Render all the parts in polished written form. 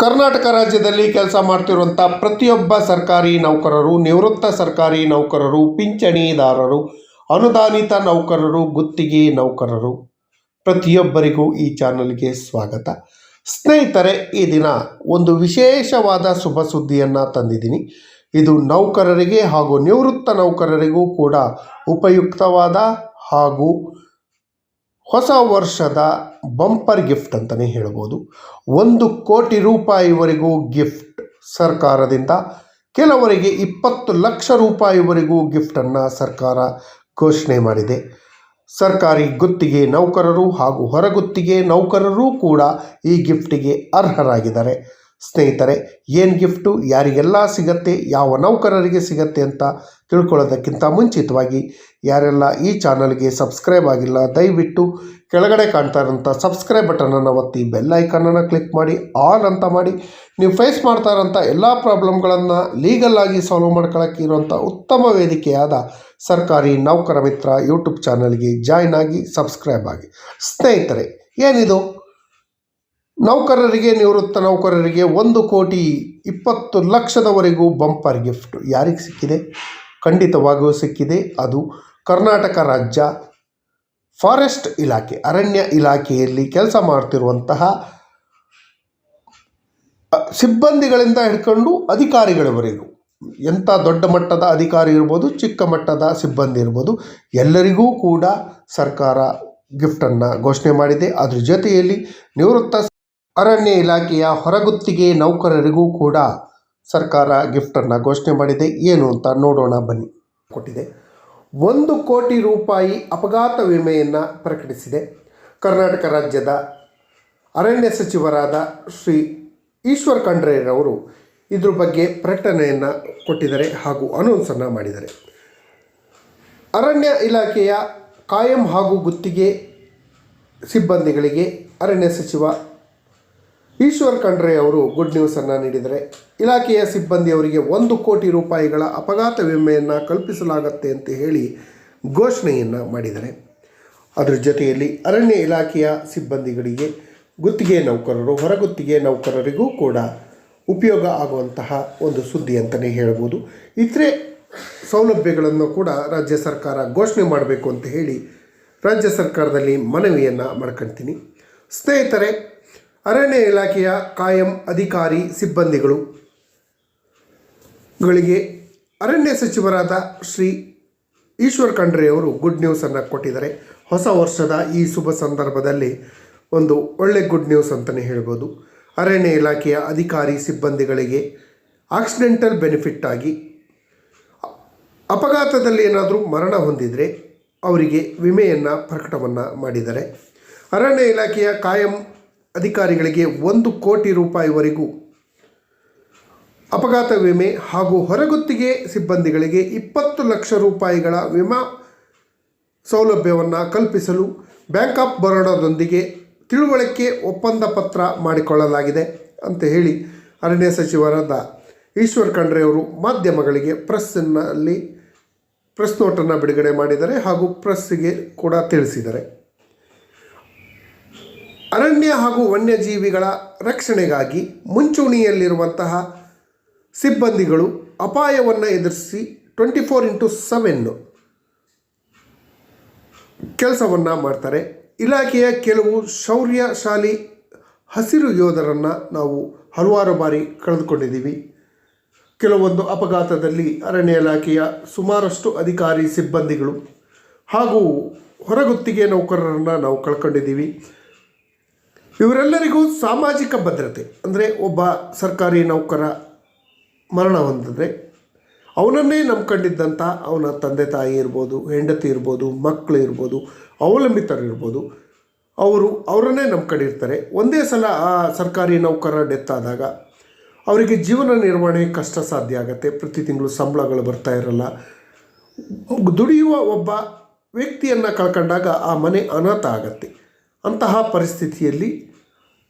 ಕರ್ನಾಟಕ ರಾಜ್ಯದಲ್ಲಿ ಕೆಲಸ ಮಾಡ್ತಿರುವಂಥ ಪ್ರತಿಯೊಬ್ಬ ಸರ್ಕಾರಿ ನೌಕರರು, ನಿವೃತ್ತ ಸರ್ಕಾರಿ ನೌಕರರು, ಪಿಂಚಣಿದಾರರು, ಅನುದಾನಿತ ನೌಕರರು, ಗುತ್ತಿಗೆ ನೌಕರರು ಪ್ರತಿಯೊಬ್ಬರಿಗೂ ಈ ಚಾನಲ್ಗೆ ಸ್ವಾಗತ. ಸ್ನೇಹಿತರೆ, ಈ ದಿನ ಒಂದು ವಿಶೇಷವಾದ ಶುಭ ಸುದ್ದಿಯನ್ನು ತಂದಿದ್ದೀನಿ. ಇದು ನೌಕರರಿಗೆ ಹಾಗೂ ನಿವೃತ್ತ ನೌಕರರಿಗೂ ಕೂಡ ಉಪಯುಕ್ತವಾದ ಹಾಗೂ ಹೊಸ ವರ್ಷದ ಬಂಪರ್ ಗಿಫ್ಟ್ ಅಂತಲೇ ಹೇಳ್ಬೋದು. 1 ಕೋಟಿ ರೂಪಾಯಿವರೆಗೂ ಗಿಫ್ಟ್ ಸರ್ಕಾರದಿಂದ, ಕೆಲವರಿಗೆ 20 ಲಕ್ಷ ರೂಪಾಯಿವರೆಗೂ ಗಿಫ್ಟನ್ನು ಸರ್ಕಾರ ಘೋಷಣೆ ಮಾಡಿದೆ. ಸರ್ಕಾರಿ ಗುತ್ತಿಗೆ ನೌಕರರು ಹಾಗೂ ಹೊರಗುತ್ತಿಗೆ ನೌಕರರು ಕೂಡ ಈ ಗಿಫ್ಟಿಗೆ ಅರ್ಹರಾಗಿದ್ದಾರೆ. ಸ್ನೇಹಿತರೆ, ಏನು ಗಿಫ್ಟು, ಯಾರಿಗೆಲ್ಲ ಸಿಗತ್ತೆ, ಯಾವ ನೌಕರರಿಗೆ ಸಿಗತ್ತೆ ಅಂತ ತಿಳ್ಕೊಳ್ಳೋದಕ್ಕಿಂತ ಮುಂಚಿತವಾಗಿ ಯಾರೆಲ್ಲ ಈ ಚಾನಲ್ಗೆ ಸಬ್ಸ್ಕ್ರೈಬ್ ಆಗಿಲ್ಲ, ದಯವಿಟ್ಟು ಕೆಳಗಡೆ ಕಾಣ್ತಾ ಇರೋಂಥ ಸಬ್ಸ್ಕ್ರೈಬ್ ಬಟನನ್ನು ಒತ್ತಿ, ಬೆಲ್ ಐಕನನ್ನು ಕ್ಲಿಕ್ ಮಾಡಿ, ಆಲ್ ಅಂತ ಮಾಡಿ. ನೀವು ಫೇಸ್ ಮಾಡ್ತಾ ಇರೋಂಥ ಎಲ್ಲ ಪ್ರಾಬ್ಲಮ್ಗಳನ್ನು ಲೀಗಲ್ ಆಗಿ ಸಾಲ್ವ್ ಮಾಡ್ಕೊಳ್ಳೋಕ್ಕೆ ಇರುವಂಥ ಉತ್ತಮ ವೇದಿಕೆಯಾದ ಸರ್ಕಾರಿ ನೌಕರ ಮಿತ್ರ ಯೂಟ್ಯೂಬ್ ಚಾನಲ್ಗೆ ಜಾಯ್ನ್ ಆಗಿ ಸಬ್ಸ್ಕ್ರೈಬ್ ಆಗಿ. ಸ್ನೇಹಿತರೆ, ಏನಿದು ನೌಕರರಿಗೆ, ನಿವೃತ್ತ ನೌಕರರಿಗೆ 1 ಕೋಟಿ 20 ಲಕ್ಷದವರೆಗೂ ಬಂಪರ್ ಗಿಫ್ಟ್ ಯಾರಿಗೆ ಸಿಕ್ಕಿದೆ? ಖಂಡಿತವಾಗಿಯೂ ಸಿಕ್ಕಿದೆ. ಅದು ಕರ್ನಾಟಕ ರಾಜ್ಯ ಫಾರೆಸ್ಟ್ ಇಲಾಖೆ, ಅರಣ್ಯ ಇಲಾಖೆಯಲ್ಲಿ ಕೆಲಸ ಮಾಡ್ತಿರುವಂತಹ ಸಿಬ್ಬಂದಿಗಳಿಂದ ಹಿಡ್ಕೊಂಡು ಅಧಿಕಾರಿಗಳವರೆಗೂ, ಎಂಥ ದೊಡ್ಡ ಮಟ್ಟದ ಅಧಿಕಾರಿ ಇರ್ಬೋದು, ಚಿಕ್ಕ ಮಟ್ಟದ ಸಿಬ್ಬಂದಿ ಇರ್ಬೋದು, ಎಲ್ಲರಿಗೂ ಕೂಡ ಸರ್ಕಾರ ಗಿಫ್ಟನ್ನು ಘೋಷಣೆ ಮಾಡಿದೆ. ಅದ್ರ ಜೊತೆಯಲ್ಲಿ ನಿವೃತ್ತ ಅರಣ್ಯ ಇಲಾಖೆಯ ಹೊರಗುತ್ತಿಗೆ ನೌಕರರಿಗೂ ಕೂಡ ಸರ್ಕಾರ ಗಿಫ್ಟನ್ನು ಘೋಷಣೆ ಮಾಡಿದೆ. ಏನು ಅಂತ ನೋಡೋಣ ಬನ್ನಿ. ಕೊಟ್ಟಿದೆ 1 ಕೋಟಿ ರೂಪಾಯಿ ಅಪಘಾತ ವಿಮೆಯನ್ನು ಪ್ರಕಟಿಸಿದೆ. ಕರ್ನಾಟಕ ರಾಜ್ಯದ ಅರಣ್ಯ ಸಚಿವರಾದ ಶ್ರೀ ಈಶ್ವರ್ ಖಂಡ್ರೆರವರು ಇದ್ರ ಬಗ್ಗೆ ಪ್ರಕಟಣೆಯನ್ನು ಕೊಟ್ಟಿದ್ದಾರೆ ಹಾಗೂ ಅನೌನ್ಸನ್ನು ಮಾಡಿದ್ದಾರೆ. ಅರಣ್ಯ ಇಲಾಖೆಯ ಕಾಯಂ ಹಾಗೂ ಗುತ್ತಿಗೆ ಸಿಬ್ಬಂದಿಗಳಿಗೆ ಅರಣ್ಯ ಸಚಿವ ಈಶ್ವರ್ ಖಂಡ್ರೆ ಅವರು ಗುಡ್ ನ್ಯೂಸನ್ನು ನೀಡಿದರೆ, ಇಲಾಖೆಯ ಸಿಬ್ಬಂದಿಯವರಿಗೆ 1 ಕೋಟಿ ರೂಪಾಯಿಗಳ ಅಪಘಾತ ವಿಮೆಯನ್ನು ಕಲ್ಪಿಸಲಾಗುತ್ತೆ ಅಂತ ಹೇಳಿ ಘೋಷಣೆಯನ್ನು ಮಾಡಿದ್ದಾರೆ. ಅದರ ಜೊತೆಯಲ್ಲಿ ಅರಣ್ಯ ಇಲಾಖೆಯ ಸಿಬ್ಬಂದಿಗಳಿಗೆ, ಗುತ್ತಿಗೆ ನೌಕರರು, ಹೊರಗುತ್ತಿಗೆ ನೌಕರರಿಗೂ ಕೂಡ ಉಪಯೋಗ ಆಗುವಂತಹ ಒಂದು ಸುದ್ದಿ ಅಂತಲೇ ಹೇಳ್ಬೋದು. ಇತರೆ ಸೌಲಭ್ಯಗಳನ್ನು ಕೂಡ ರಾಜ್ಯ ಸರ್ಕಾರ ಘೋಷಣೆ ಮಾಡಬೇಕು ಅಂತ ಹೇಳಿ ರಾಜ್ಯ ಸರ್ಕಾರದಲ್ಲಿ ಮನವಿಯನ್ನು ಮಾಡ್ಕೊಳ್ತೀನಿ. ಸ್ನೇಹಿತರೆ, ಅರಣ್ಯ ಇಲಾಖೆಯ ಕಾಯಂ ಅಧಿಕಾರಿ ಸಿಬ್ಬಂದಿಗಳಿಗೆ ಅರಣ್ಯ ಸಚಿವರಾದ ಶ್ರೀ ಈಶ್ವರ್ ಖಂಡ್ರೆಯವರು ಗುಡ್ ನ್ಯೂಸನ್ನು ಕೊಟ್ಟಿದ್ದಾರೆ. ಹೊಸ ವರ್ಷದ ಈ ಶುಭ ಸಂದರ್ಭದಲ್ಲಿ ಒಂದು ಒಳ್ಳೆ ಗುಡ್ ನ್ಯೂಸ್ ಅಂತಲೇ ಹೇಳ್ಬೋದು. ಅರಣ್ಯ ಇಲಾಖೆಯ ಅಧಿಕಾರಿ ಸಿಬ್ಬಂದಿಗಳಿಗೆ ಆಕ್ಸಿಡೆಂಟಲ್ ಬೆನಿಫಿಟ್ ಆಗಿ ಅಪಘಾತದಲ್ಲಿ ಏನಾದರೂ ಮರಣ ಹೊಂದಿದರೆ ಅವರಿಗೆ ವಿಮೆಯನ್ನು ಪ್ರಕಟವನ್ನು ಮಾಡಿದ್ದಾರೆ. ಅರಣ್ಯ ಇಲಾಖೆಯ ಕಾಯಂ ಅಧಿಕಾರಿಗಳಿಗೆ 1 ಕೋಟಿ ರೂಪಾಯಿವರೆಗೂ ಅಪಘಾತ ವಿಮೆ ಹಾಗೂ ಹೊರಗುತ್ತಿಗೆ ಸಿಬ್ಬಂದಿಗಳಿಗೆ 20 ಲಕ್ಷ ರೂಪಾಯಿಗಳ ವಿಮಾ ಸೌಲಭ್ಯವನ್ನು ಕಲ್ಪಿಸಲು ಬ್ಯಾಂಕ್ ಆಫ್ ಬರೋಡಾದೊಂದಿಗೆ ತಿಳುವಳಿಕೆ ಒಪ್ಪಂದ ಪತ್ರ ಮಾಡಿಕೊಳ್ಳಲಾಗಿದೆ ಅಂತ ಹೇಳಿ ಅರಣ್ಯ ಸಚಿವರಾದ ಈಶ್ವರ್ ಖಂಡ್ರೆಯವರು ಮಾಧ್ಯಮಗಳಿಗೆ ಪ್ರೆಸ್ ನೋಟನ್ನು ಬಿಡುಗಡೆ ಮಾಡಿದ್ದಾರೆ ಹಾಗೂ ಪ್ರೆಸ್ಸಿಗೆ ಕೂಡ ತಿಳಿಸಿದ್ದಾರೆ. ಅರಣ್ಯ ಹಾಗೂ ವನ್ಯಜೀವಿಗಳ ರಕ್ಷಣೆಗಾಗಿ ಮುಂಚೂಣಿಯಲ್ಲಿರುವಂತಹ ಸಿಬ್ಬಂದಿಗಳು ಅಪಾಯವನ್ನು ಎದುರಿಸಿ 24/7 ಕೆಲಸವನ್ನು ಮಾಡ್ತಾರೆ. ಇಲಾಖೆಯ ಕೆಲವು ಶೌರ್ಯಶಾಲಿ ಹಸಿರು ಯೋಧರನ್ನು ನಾವು ಹಲವಾರು ಬಾರಿ ಕಳೆದುಕೊಂಡಿದ್ದೀವಿ. ಕೆಲವೊಂದು ಅಪಘಾತದಲ್ಲಿ ಅರಣ್ಯ ಇಲಾಖೆಯ ಸುಮಾರಷ್ಟು ಅಧಿಕಾರಿ ಸಿಬ್ಬಂದಿಗಳು ಹಾಗೂ ಹೊರಗುತ್ತಿಗೆ ನೌಕರರನ್ನು ನಾವು ಕಳ್ಕೊಂಡಿದ್ದೀವಿ. ಇವರೆಲ್ಲರಿಗೂ ಸಾಮಾಜಿಕ ಭದ್ರತೆ ಅಂದರೆ, ಒಬ್ಬ ಸರ್ಕಾರಿ ನೌಕರ ಮರಣ ಹೊಂದಿದ್ರೆ ಅವನನ್ನೇ ನಂಬ್ಕೊಂಡಿದ್ದಂಥ ಅವನ ತಂದೆ ತಾಯಿ ಇರ್ಬೋದು, ಹೆಂಡತಿ ಇರ್ಬೋದು, ಮಕ್ಕಳು ಇರ್ಬೋದು, ಅವಲಂಬಿತರು ಇರ್ಬೋದು, ಅವರನ್ನೇ ನಂಬ್ಕೊಂಡಿರ್ತಾರೆ. ಒಂದೇ ಸಲ ಆ ಸರ್ಕಾರಿ ನೌಕರ ಡೆತ್ ಆದಾಗ ಅವರಿಗೆ ಜೀವನ ನಿರ್ವಹಣೆ ಕಷ್ಟ ಸಾಧ್ಯ ಆಗುತ್ತೆ. ಪ್ರತಿ ತಿಂಗಳು ಸಂಬಳಗಳು ಬರ್ತಾ ಇರಲ್ಲ. ದುಡಿಯುವ ಒಬ್ಬ ವ್ಯಕ್ತಿಯನ್ನು ಕಳ್ಕೊಂಡಾಗ ಆ ಮನೆ ಅನಾಥ ಆಗತ್ತೆ. ಅಂತಹ ಪರಿಸ್ಥಿತಿಯಲ್ಲಿ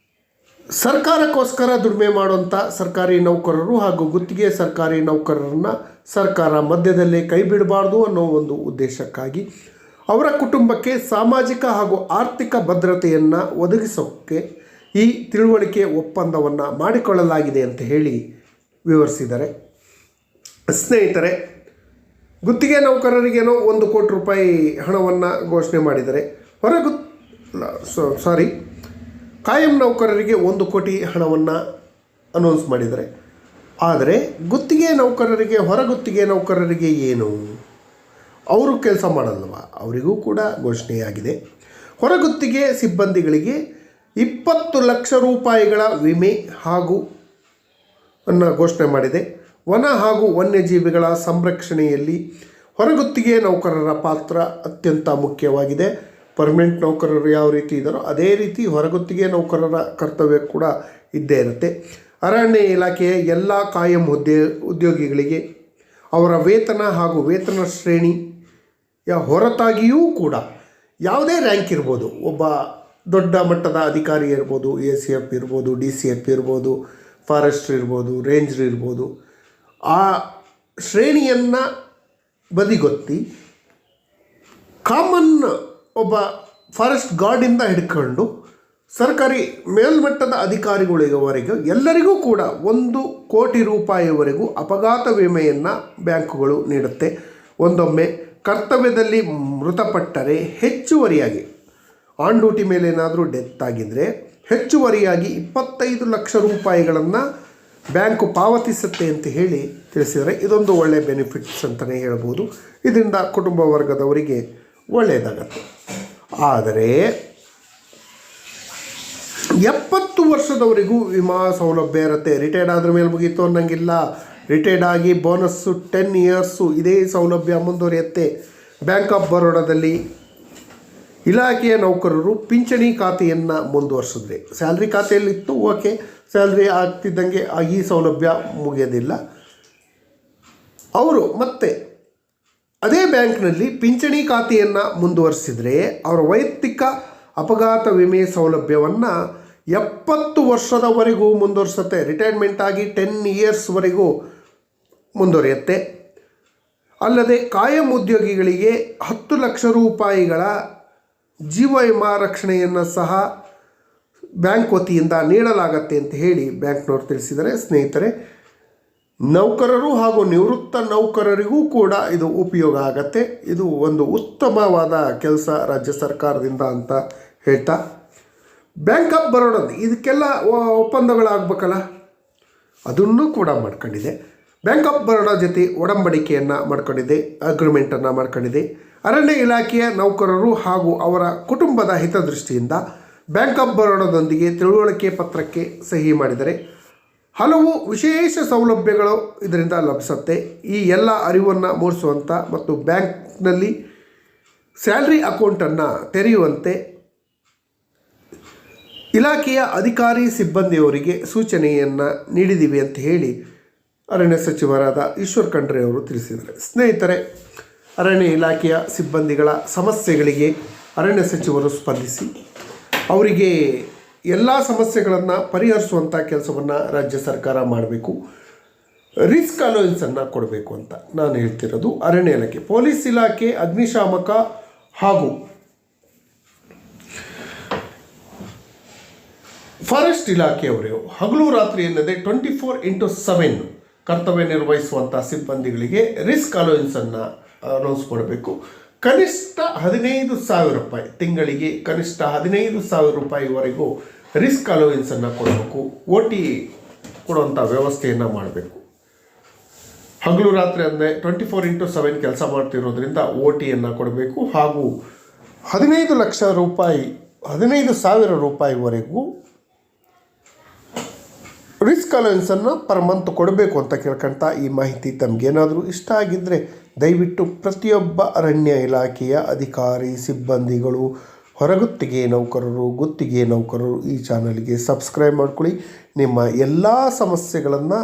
ಸರ್ಕಾರಕ್ಕೋಸ್ಕರ ದುಡಿಮೆ ಮಾಡುವಂಥ ಸರ್ಕಾರಿ ನೌಕರರು ಹಾಗೂ ಗುತ್ತಿಗೆ ಸರ್ಕಾರಿ ನೌಕರರನ್ನು ಸರ್ಕಾರ ಮಧ್ಯದಲ್ಲೇ ಕೈ ಬಿಡಬಾರ್ದು ಅನ್ನೋ ಒಂದು ಉದ್ದೇಶಕ್ಕಾಗಿ ಅವರ ಕುಟುಂಬಕ್ಕೆ ಸಾಮಾಜಿಕ ಹಾಗೂ ಆರ್ಥಿಕ ಭದ್ರತೆಯನ್ನು ಒದಗಿಸೋಕ್ಕೆ ಈ ತಿಳುವಳಿಕೆ ಒಪ್ಪಂದವನ್ನು ಮಾಡಿಕೊಳ್ಳಲಾಗಿದೆ ಅಂತ ಹೇಳಿ ವಿವರಿಸಿದ್ದಾರೆ. ಸ್ನೇಹಿತರೆ, ಗುತ್ತಿಗೆ ನೌಕರರಿಗೇನೋ 1 ಕೋಟಿ ರೂಪಾಯಿ ಹಣವನ್ನು ಘೋಷಣೆ ಮಾಡಿದ್ದಾರೆ. ಕಾಯಂ ನೌಕರರಿಗೆ 1 ಕೋಟಿ ಹಣವನ್ನು ಅನೌನ್ಸ್ ಮಾಡಿದ್ದಾರೆ. ಆದರೆ ಗುತ್ತಿಗೆ ನೌಕರರಿಗೆ, ಹೊರಗುತ್ತಿಗೆ ನೌಕರರಿಗೆ ಏನು? ಅವರು ಕೆಲಸ ಮಾಡಲ್ವಾ? ಅವರಿಗೂ ಕೂಡ ಘೋಷಣೆಯಾಗಿದೆ. ಹೊರಗುತ್ತಿಗೆ ಸಿಬ್ಬಂದಿಗಳಿಗೆ 20 ಲಕ್ಷ ರೂಪಾಯಿಗಳ ವಿಮೆ ಹಾಗೂ ಅನ್ನು ಘೋಷಣೆ ಮಾಡಿದೆ. ವನ ಹಾಗೂ ವನ್ಯಜೀವಿಗಳ ಸಂರಕ್ಷಣೆಯಲ್ಲಿ ಹೊರಗುತ್ತಿಗೆ ನೌಕರರ ಪಾತ್ರ ಅತ್ಯಂತ ಮುಖ್ಯವಾಗಿದೆ. ಪರ್ಮನೆಂಟ್ ನೌಕರರು ಯಾವ ರೀತಿ ಇದ್ದಾರೋ ಅದೇ ರೀತಿ ಹೊರಗುತ್ತಿಗೆ ನೌಕರರ ಕರ್ತವ್ಯ ಕೂಡ ಇದ್ದೇ ಇರುತ್ತೆ. ಅರಣ್ಯ ಇಲಾಖೆಯ ಎಲ್ಲ ಕಾಯಂ ಉದ್ಯೋಗಿಗಳಿಗೆ ಅವರ ವೇತನ ಹಾಗೂ ವೇತನ ಶ್ರೇಣಿಯ ಹೊರತಾಗಿಯೂ ಕೂಡ ಯಾವುದೇ ರ್ಯಾಂಕ್ ಇರ್ಬೋದು, ಒಬ್ಬ ದೊಡ್ಡ ಮಟ್ಟದ ಅಧಿಕಾರಿ ಇರ್ಬೋದು, ACF ಇರ್ಬೋದು, DCF ಇರ್ಬೋದು, ಫಾರೆಸ್ಟ್ರಿ ಇರ್ಬೋದು, ರೇಂಜರ್ ಇರ್ಬೋದು, ಆ ಶ್ರೇಣಿಯನ್ನು ಬದಿಗೊತ್ತಿ ಕಾಮನ್ ಒಬ್ಬ ಫಾರೆಸ್ಟ್ ಗಾರ್ಡಿಂದ ಹಿಡ್ಕೊಂಡು ಸರ್ಕಾರಿ ಮೇಲ್ಮಟ್ಟದ ಅಧಿಕಾರಿಗಳಿವರೆಗೂ ಎಲ್ಲರಿಗೂ ಕೂಡ 1 ಕೋಟಿ ರೂಪಾಯಿವರೆಗೂ ಅಪಘಾತ ವಿಮೆಯನ್ನು ಬ್ಯಾಂಕುಗಳು ನೀಡುತ್ತೆ. ಒಂದೊಮ್ಮೆ ಕರ್ತವ್ಯದಲ್ಲಿ ಮೃತಪಟ್ಟರೆ ಹೆಚ್ಚುವರಿಯಾಗಿ ಆನ್ ಡ್ಯೂಟಿ ಮೇಲೆ ಏನಾದರೂ ಡೆತ್ ಆಗಿದ್ದರೆ ಹೆಚ್ಚುವರಿಯಾಗಿ 25 ಲಕ್ಷ ರೂಪಾಯಿಗಳನ್ನು ಬ್ಯಾಂಕು ಪಾವತಿಸುತ್ತೆ ಅಂತ ಹೇಳಿ ತಿಳಿಸಿದರೆ ಇದೊಂದು ಒಳ್ಳೆಯ ಬೆನಿಫಿಟ್ಸ್ ಅಂತಲೇ ಹೇಳ್ಬೋದು. ಇದರಿಂದ ಕುಟುಂಬ ವರ್ಗದವರಿಗೆ ಒಳ್ಳೆಯದಾಗತ್ತೆ. ಆದರೆ 70 ವರ್ಷದವರೆಗೂ ವಿಮಾ ಸೌಲಭ್ಯ ಇರುತ್ತೆ. ರಿಟೈರ್ಡ್ ಆದ್ರ ಮೇಲೆ ಮುಗೀತು ಅನ್ನಂಗಿಲ್ಲ. ರಿಟೈರ್ಡ್ ಆಗಿ ಬೋನಸ್ಸು 10 ಇಯರ್ಸು ಇದೇ ಸೌಲಭ್ಯ ಮುಂದುವರಿಯುತ್ತೆ. ಬ್ಯಾಂಕ್ ಆಫ್ ಬರೋಡಾದಲ್ಲಿ ಇಲಾಖೆಯ ನೌಕರರು ಪಿಂಚಣಿ ಖಾತೆಯನ್ನು ಮುಂದುವರಿಸಿದ್ರೆ, ಸ್ಯಾಲ್ರಿ ಖಾತೆಯಲ್ಲಿತ್ತು, ಓಕೆ, ಸ್ಯಾಲ್ರಿ ಆಗ್ತಿದ್ದಂಗೆ ಈ ಸೌಲಭ್ಯ ಮುಗಿಯೋದಿಲ್ಲ. ಅವರು ಮತ್ತೆ ಅದೇ ಬ್ಯಾಂಕ್ನಲ್ಲಿ ಪಿಂಚಣಿ ಖಾತೆಯನ್ನು ಮುಂದುವರಿಸಿದರೆ ಅವರ ವೈಯಕ್ತಿಕ ಅಪಘಾತ ವಿಮೆ ಸೌಲಭ್ಯವನ್ನು 70 ವರ್ಷದವರೆಗೂ ಮುಂದುವರಿಸುತ್ತೆ. ರಿಟೈರ್ಮೆಂಟ್ ಆಗಿ 10 ಇಯರ್ಸ್ವರೆಗೂ ಮುಂದುವರಿಯುತ್ತೆ. ಅಲ್ಲದೆ ಕಾಯಂ ಉದ್ಯೋಗಿಗಳಿಗೆ 10 ಲಕ್ಷ ರೂಪಾಯಿಗಳ ಜೀವ ವಿಮಾ ರಕ್ಷಣೆಯನ್ನು ಸಹ ಬ್ಯಾಂಕ್ ವತಿಯಿಂದ ನೀಡಲಾಗತ್ತೆ ಅಂತ ಹೇಳಿ ಬ್ಯಾಂಕ್ನವರು ತಿಳಿಸಿದ್ದಾರೆ. ಸ್ನೇಹಿತರೆ, ನೌಕರರು ಹಾಗೂ ನಿವೃತ್ತ ನೌಕರರಿಗೂ ಕೂಡ ಇದು ಉಪಯೋಗ ಆಗತ್ತೆ. ಇದು ಒಂದು ಉತ್ತಮವಾದ ಕೆಲಸ ರಾಜ್ಯ ಸರ್ಕಾರದಿಂದ ಅಂತ ಹೇಳ್ತಾ, ಬ್ಯಾಂಕ್ ಆಫ್ ಬರೋಡಾ ಇದಕ್ಕೆಲ್ಲ ಒಪ್ಪಂದಗಳಾಗಬೇಕಲ್ಲ, ಅದನ್ನು ಕೂಡ ಮಾಡ್ಕೊಂಡಿದೆ. ಬ್ಯಾಂಕ್ ಆಫ್ ಬರೋಡಾ ಜೊತೆ ಒಡಂಬಡಿಕೆಯನ್ನು ಮಾಡ್ಕೊಂಡಿದೆ, ಅಗ್ರಿಮೆಂಟನ್ನು ಮಾಡ್ಕೊಂಡಿದೆ. ಅರಣ್ಯ ಇಲಾಖೆಯ ನೌಕರರು ಹಾಗೂ ಅವರ ಕುಟುಂಬದ ಹಿತದೃಷ್ಟಿಯಿಂದ ಬ್ಯಾಂಕ್ ಆಫ್ ಬರೋಡಾದೊಂದಿಗೆ ತಿಳುವಳಿಕೆ ಪತ್ರಕ್ಕೆ ಸಹಿ ಮಾಡಿದರೆ ಹಲವು ವಿಶೇಷ ಸೌಲಭ್ಯಗಳು ಇದರಿಂದ ಲಭಿಸುತ್ತೆ. ಈ ಎಲ್ಲ ಅರಿವನ್ನು ಮೂಡಿಸುವಂಥ ಮತ್ತು ಬ್ಯಾಂಕ್ನಲ್ಲಿ ಸ್ಯಾಲ್ರಿ ಅಕೌಂಟನ್ನು ತೆರೆಯುವಂತೆ ಇಲಾಖೆಯ ಅಧಿಕಾರಿ ಸಿಬ್ಬಂದಿಯವರಿಗೆ ಸೂಚನೆಯನ್ನು ನೀಡಿದ್ದೀವಿ ಅಂತ ಹೇಳಿ ಅರಣ್ಯ ಸಚಿವರಾದ ಈಶ್ವರ್ ಖಂಡ್ರೆ ಅವರು ತಿಳಿಸಿದ್ದಾರೆ. ಸ್ನೇಹಿತರೆ, ಅರಣ್ಯ ಇಲಾಖೆಯ ಸಿಬ್ಬಂದಿಗಳ ಸಮಸ್ಯೆಗಳಿಗೆ ಅರಣ್ಯ ಸಚಿವರು ಸ್ಪಂದಿಸಿ ಅವರಿಗೆ ಎಲ್ಲ ಸಮಸ್ಯೆಗಳನ್ನು ಪರಿಹರಿಸುವಂಥ ಕೆಲಸವನ್ನು ರಾಜ್ಯ ಸರ್ಕಾರ ಮಾಡಬೇಕು. ರಿಸ್ಕ್ ಅಲೋಯನ್ಸನ್ನು ಕೊಡಬೇಕು ಅಂತ ನಾನು ಹೇಳ್ತಿರೋದು. ಅರಣ್ಯ ಇಲಾಖೆ, ಪೊಲೀಸ್ ಇಲಾಖೆ, ಅಗ್ನಿಶಾಮಕ ಹಾಗೂ ಫಾರೆಸ್ಟ್ ಇಲಾಖೆಯವರು ಹಗಲು ರಾತ್ರಿ ಎನ್ನದೆ 24/7 ಕರ್ತವ್ಯ ನಿರ್ವಹಿಸುವಂಥ ಸಿಬ್ಬಂದಿಗಳಿಗೆ ರಿಸ್ಕ್ ಅಲೋಯನ್ಸನ್ನು ಅನೌನ್ಸ್ ಮಾಡಬೇಕು. ಕನಿಷ್ಠ 15,000 ರೂಪಾಯಿ ತಿಂಗಳಿಗೆ, ಕನಿಷ್ಠ 15,000 ರೂಪಾಯಿವರೆಗೂ ರಿಸ್ಕ್ ಅಲೋಯನ್ಸನ್ನು ಕೊಡಬೇಕು. OT ಕೊಡುವಂಥ ವ್ಯವಸ್ಥೆಯನ್ನು ಮಾಡಬೇಕು. ಹಗಲು ರಾತ್ರಿ ಅಂದರೆ 24/7 ಕೆಲಸ ಮಾಡ್ತಿರೋದ್ರಿಂದ OTಯನ್ನು ಕೊಡಬೇಕು. ಹಾಗೂ 15,000 ರೂಪಾಯಿವರೆಗೂ ರಿಸ್ಕ್ ಅಲೋಯನ್ಸನ್ನು ಪರ್ ಮಂತ್ ಕೊಡಬೇಕು ಅಂತ ಕೇಳ್ಕೊಂತ ಈ ಮಾಹಿತಿ ತಮಗೇನಾದರೂ ಇಷ್ಟ ಆಗಿದ್ದರೆ ದಯವಿಟ್ಟು ಪ್ರತಿಯೊಬ್ಬ ಅರಣ್ಯ ಇಲಾಖೆಯ ಅಧಿಕಾರಿ ಸಿಬ್ಬಂದಿಗಳು, ಹೊರಗುತ್ತಿಗೆ ನೌಕರರು, ಗುತ್ತಿಗೆ ನೌಕರರು ಈ ಚಾನಲ್ಗೆ ಸಬ್ಸ್ಕ್ರೈಬ್ ಮಾಡ್ಕೊಳ್ಳಿ. ನಿಮ್ಮ ಎಲ್ಲ ಸಮಸ್ಯೆಗಳನ್ನು